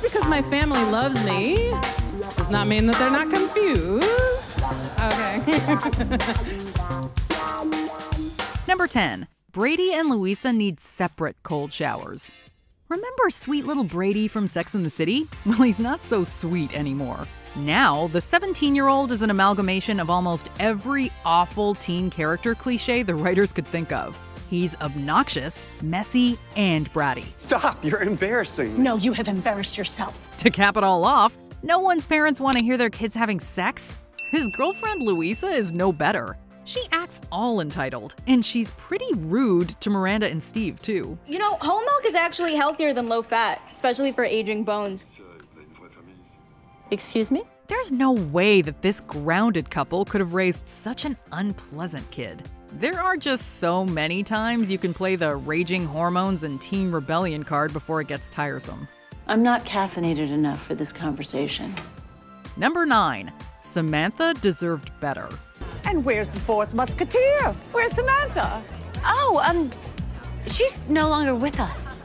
Just because my family loves me does not mean that they're not confused. Okay. Number 10. Brady and Louisa need separate cold showers. Remember sweet little Brady from Sex and the City? Well, he's not so sweet anymore. Now, the 17-year-old is an amalgamation of almost every awful teen character cliche the writers could think of. He's obnoxious, messy, and bratty. Stop, you're embarrassing. No, you have embarrassed yourself. To cap it all off, no one's parents want to hear their kids having sex. His girlfriend Louisa is no better. She acts all entitled, and she's pretty rude to Miranda and Steve, too. You know, whole milk is actually healthier than low fat, especially for aging bones. Excuse me? There's no way that this grounded couple could have raised such an unpleasant kid. There are just so many times you can play the raging hormones and teen rebellion card before it gets tiresome. I'm not caffeinated enough for this conversation. Number 9. Samantha deserved better. And where's the fourth musketeer? Where's Samantha? Oh, she's no longer with us.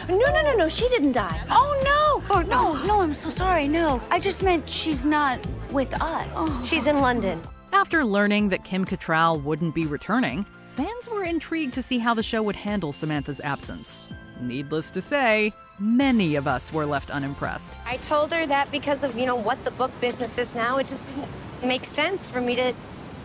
No, she didn't die. Oh, no! No, I'm so sorry, no. I just meant she's not with us. She's in London. After learning that Kim Cattrall wouldn't be returning, fans were intrigued to see how the show would handle Samantha's absence. Needless to say, many of us were left unimpressed. I told her that because of, what the book business is now, it just didn't make sense for me to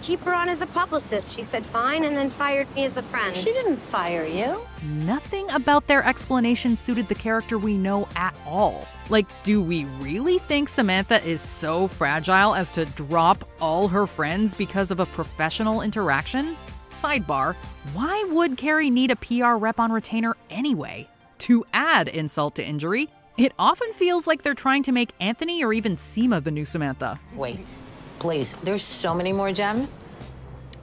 keep her on as a publicist. She said fine and then fired me as a friend. She didn't fire you. Nothing about their explanation suited the character we know at all. Like, do we really think Samantha is so fragile as to drop all her friends because of a professional interaction? Sidebar, why would Carrie need a PR rep on retainer anyway? To add insult to injury, it often feels like they're trying to make Anthony or even Seema the new Samantha. Wait, please, there's so many more gems.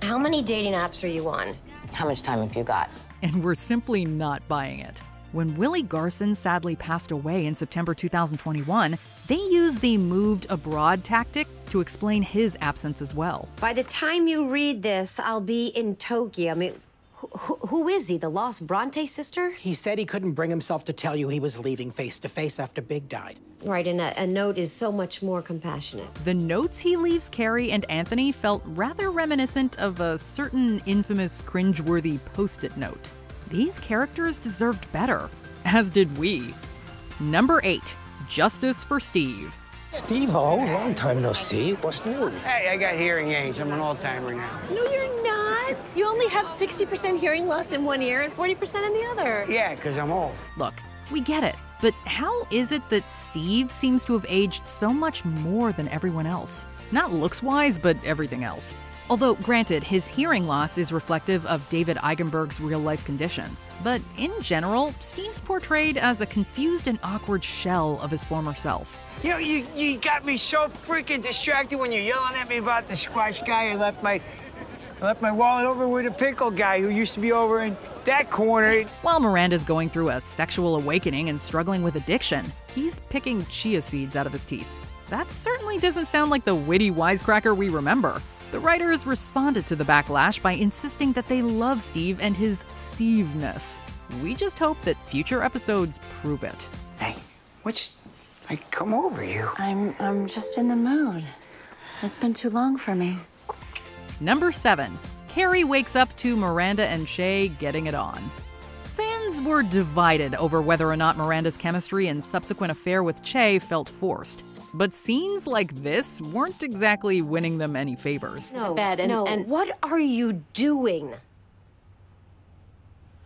How many dating apps are you on? How much time have you got? And we're simply not buying it. When Willie Garson sadly passed away in September 2021, they used the moved abroad tactic to explain his absence as well. By the time you read this, I'll be in Tokyo. I mean, who is he, the lost Bronte sister? He said he couldn't bring himself to tell you he was leaving face-to-face after Big died. Right, and a note is so much more compassionate. The notes he leaves Carrie and Anthony felt rather reminiscent of a certain infamous cringeworthy post-it note. These characters deserved better, as did we. Number 8. Justice for Steve. Steve-O, long time no see. What's new? Hey, I got hearing aids. I'm an old-timer now. No, you're not. You only have 60% hearing loss in one ear and 40% in the other. Yeah, because I'm old. Look, we get it, but how is it that Steve seems to have aged so much more than everyone else? Not looks-wise, but everything else. Although, granted, his hearing loss is reflective of David Eigenberg's real-life condition. But in general, Steve's portrayed as a confused and awkward shell of his former self. You got me so freaking distracted when you're yelling at me about the squash guy. I left my wallet over with a pickle guy who used to be over in that corner. While Miranda's going through a sexual awakening and struggling with addiction, he's picking chia seeds out of his teeth. That certainly doesn't sound like the witty wisecracker we remember. The writers responded to the backlash by insisting that they love Steve and his Steve-ness. We just hope that future episodes prove it. Hey, come over you. I'm just in the mood. It's been too long for me. Number 7. Carrie wakes up to Miranda and Shay getting it on. Fans were divided over whether or not Miranda's chemistry and subsequent affair with Che felt forced. But scenes like this weren't exactly winning them any favors. No, what are you doing?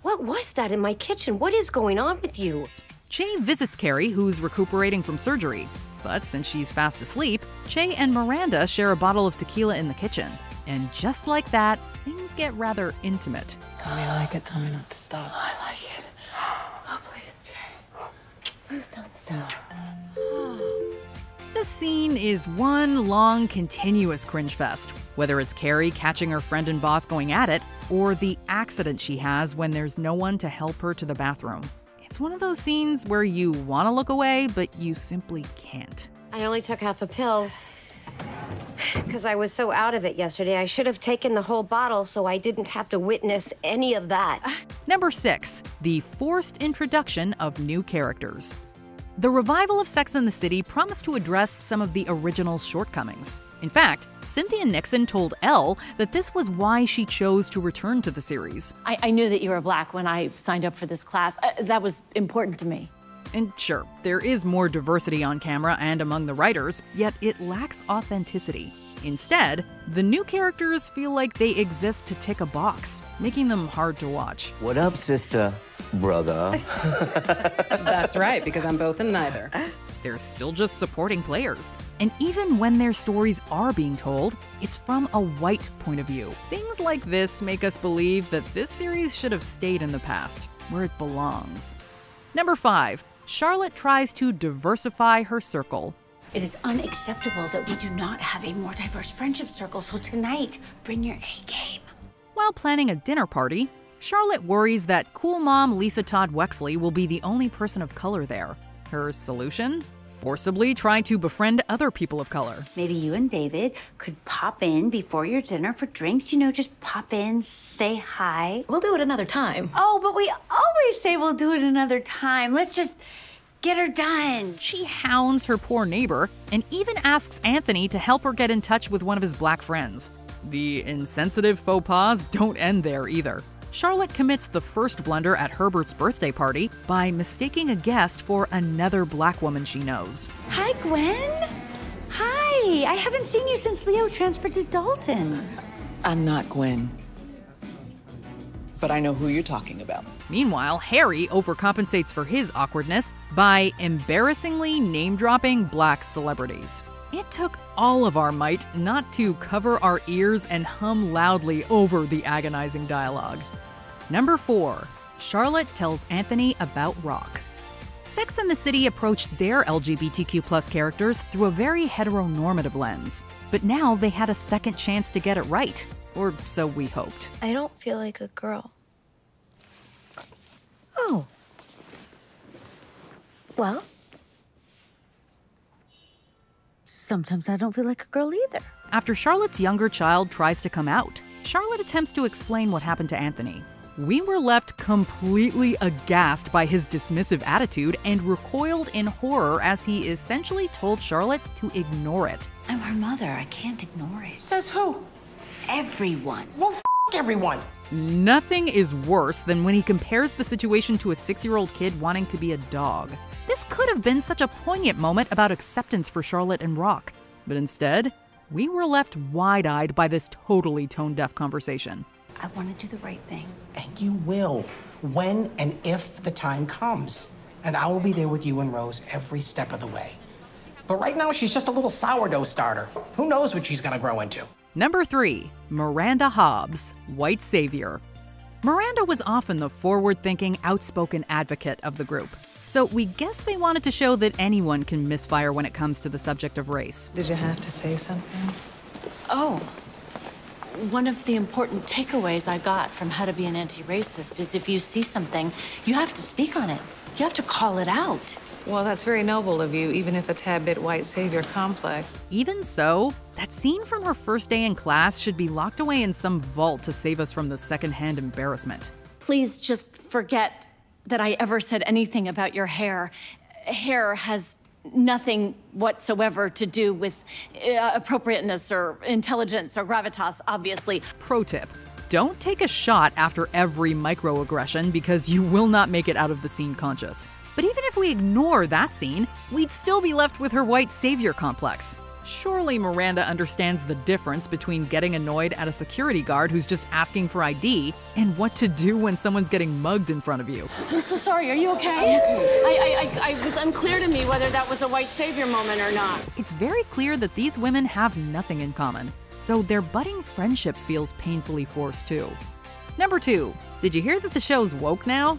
What was that in my kitchen? What is going on with you? Che visits Carrie, who's recuperating from surgery. But since she's fast asleep, Che and Miranda share a bottle of tequila in the kitchen. And just like that, things get rather intimate. Tell me you like it, tell me not to stop. I like it. Oh, please, Jay. Please don't stop. This scene is one long, continuous cringe fest, whether it's Carrie catching her friend and boss going at it, or the accident she has when there's no one to help her to the bathroom. It's one of those scenes where you want to look away, but you simply can't. I only took half a pill because I was so out of it yesterday. I should have taken the whole bottle so I didn't have to witness any of that. Number 6. The forced introduction of new characters. The revival of Sex and the City promised to address some of the original's shortcomings. In fact, Cynthia Nixon told Elle that this was why she chose to return to the series. I knew that you were Black when I signed up for this class. That was important to me. And sure, there is more diversity on camera and among the writers, yet it lacks authenticity. Instead, the new characters feel like they exist to tick a box, making them hard to watch. What up, sister? Brother. That's right, because I'm both and neither. They're still just supporting players. And even when their stories are being told, it's from a white point of view. Things like this make us believe that this series should have stayed in the past, where it belongs. Number 5. Charlotte tries to diversify her circle. It is unacceptable that we do not have a more diverse friendship circle, so tonight, bring your A game. While planning a dinner party, Charlotte worries that cool mom Lisa Todd Wexley will be the only person of color there. Her solution? Forcibly try to befriend other people of color. Maybe you and David could pop in before your dinner for drinks. You know, just pop in, say hi. We'll do it another time. Oh, but we always say we'll do it another time. Let's just get her done. She hounds her poor neighbor and even asks Anthony to help her get in touch with one of his Black friends. The insensitive faux pas don't end there either. Charlotte commits the first blunder at Herbert's birthday party by mistaking a guest for another Black woman she knows. Hi, Gwen. Hi. I haven't seen you since Leo transferred to Dalton. I'm not Gwen. But I know who you're talking about. Meanwhile, Harry overcompensates for his awkwardness by embarrassingly name-dropping Black celebrities. It took all of our might not to cover our ears and hum loudly over the agonizing dialogue. Number 4. Charlotte tells Anthony about Rock. Sex and the City approached their LGBTQ+ characters through a very heteronormative lens. But now they had a second chance to get it right. Or so we hoped. I don't feel like a girl. Oh. Well, sometimes I don't feel like a girl either. After Charlotte's younger child tries to come out, Charlotte attempts to explain what happened to Anthony. We were left completely aghast by his dismissive attitude and recoiled in horror as he essentially told Charlotte to ignore it. I'm her mother. I can't ignore it. Says who? Everyone. Well, everyone. Nothing is worse than when he compares the situation to a 6-year-old kid wanting to be a dog. This could have been such a poignant moment about acceptance for Charlotte and Rock. But instead, we were left wide-eyed by this totally tone-deaf conversation. I want to do the right thing. And you will, when and if the time comes. And I will be there with you and Rose every step of the way. But right now, she's just a little sourdough starter. Who knows what she's gonna grow into? Number 3. Miranda Hobbs, White Savior. Miranda was often the forward-thinking, outspoken advocate of the group. So we guess they wanted to show that anyone can misfire when it comes to the subject of race. Did you have to say something? Oh. One of the important takeaways I got from How to Be an Anti-Racist is if you see something, you have to speak on it. You have to call it out. Well, that's very noble of you, even if a tad bit white savior complex. Even so, that scene from her first day in class should be locked away in some vault to save us from the secondhand embarrassment. Please just forget that I ever said anything about your hair. Hair has nothing whatsoever to do with appropriateness or intelligence or gravitas, obviously. Pro tip: don't take a shot after every microaggression because you will not make it out of the scene conscious. But even if we ignore that scene, we'd still be left with her white savior complex. Surely Miranda understands the difference between getting annoyed at a security guard who's just asking for ID and what to do when someone's getting mugged in front of you. I'm so sorry, are you okay? I was unclear to me whether that was a white savior moment or not. It's very clear that these women have nothing in common, so their budding friendship feels painfully forced too. Number 2, did you hear that the show's woke now?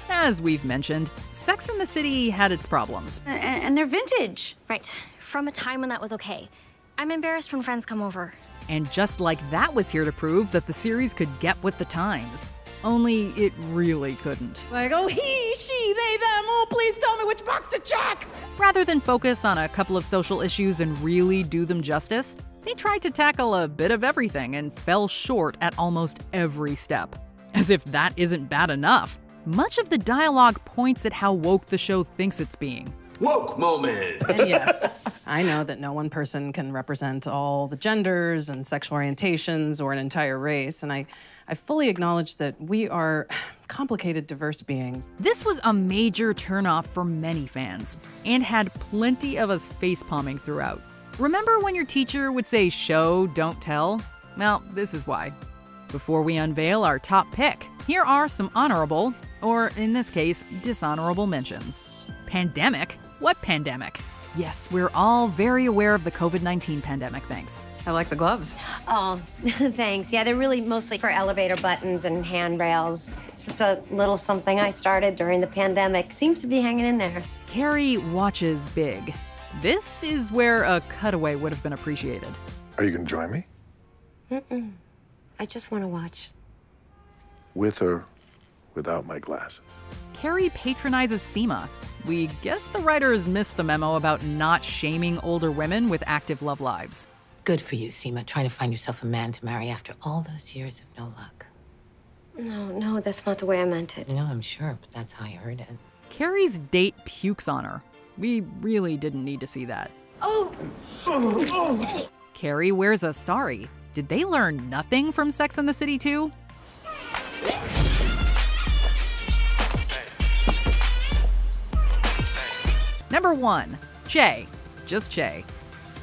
As we've mentioned, Sex and the City had its problems. And they're vintage. Right. From a time when that was okay. I'm embarrassed when friends come over. And just like that was here to prove that the series could get with the times. Only it really couldn't. Like, oh, he, she, they, them, oh, please tell me which box to check! Rather than focus on a couple of social issues and really do them justice, they tried to tackle a bit of everything and fell short at almost every step. As if that isn't bad enough. Much of the dialogue points at how woke the show thinks it's being. Woke moment. And yes, I know that no one person can represent all the genders and sexual orientations or an entire race, and I fully acknowledge that we are complicated, diverse beings. This was a major turnoff for many fans, and had plenty of us facepalming throughout. Remember when your teacher would say show, don't tell? Well, this is why. Before we unveil our top pick, here are some honorable, or in this case, dishonorable mentions. Pandemic? What pandemic? Yes, we're all very aware of the COVID-19 pandemic, thanks. I like the gloves. Oh, thanks. Yeah, they're really mostly for elevator buttons and handrails. It's just a little something I started during the pandemic. Seems to be hanging in there. Carrie watches big. This is where a cutaway would have been appreciated. Are you gonna join me? Mm-mm. I just want to watch. With or without my glasses? Carrie patronizes Seema. We guess the writers missed the memo about not shaming older women with active love lives. Good for you, Seema, trying to find yourself a man to marry after all those years of no luck. No, that's not the way I meant it. No, I'm sure, but that's how I heard it. Carrie's date pukes on her. We really didn't need to see that. Oh! Carrie wears a sari. Did they learn nothing from Sex and the City 2? Number 1, Che. Just Che.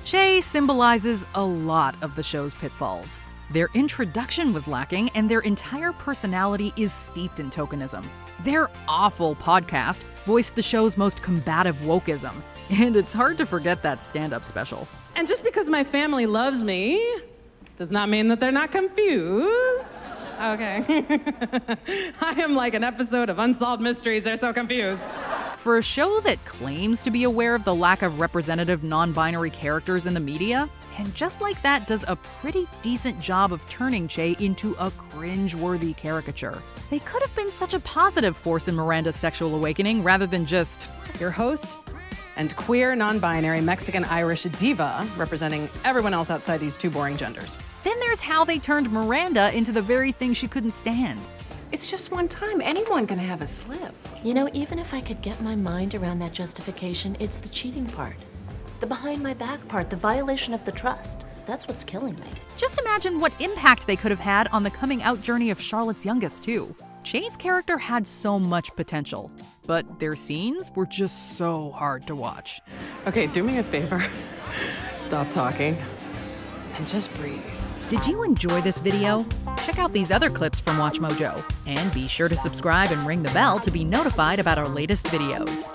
Che symbolizes a lot of the show's pitfalls. Their introduction was lacking, and their entire personality is steeped in tokenism. Their awful podcast voiced the show's most combative wokeism, and it's hard to forget that stand-up special. And just because my family loves me does not mean that they're not confused. Okay. I am like an episode of Unsolved Mysteries. They're so confused. For a show that claims to be aware of the lack of representative non-binary characters in the media, and just like that does a pretty decent job of turning Che into a cringe-worthy caricature. They could have been such a positive force in Miranda's sexual awakening rather than just your host and queer, non-binary, Mexican-Irish diva representing everyone else outside these two boring genders. Then there's how they turned Miranda into the very thing she couldn't stand. It's just one time. Anyone can have a slip. You know, even if I could get my mind around that justification, it's the cheating part. The behind my back part, the violation of the trust. That's what's killing me. Just imagine what impact they could have had on the coming out journey of Charlotte's youngest, too. Che's character had so much potential, but their scenes were just so hard to watch. Okay, do me a favor. Stop talking and just breathe. Did you enjoy this video? Check out these other clips from MsMojo, and be sure to subscribe and ring the bell to be notified about our latest videos.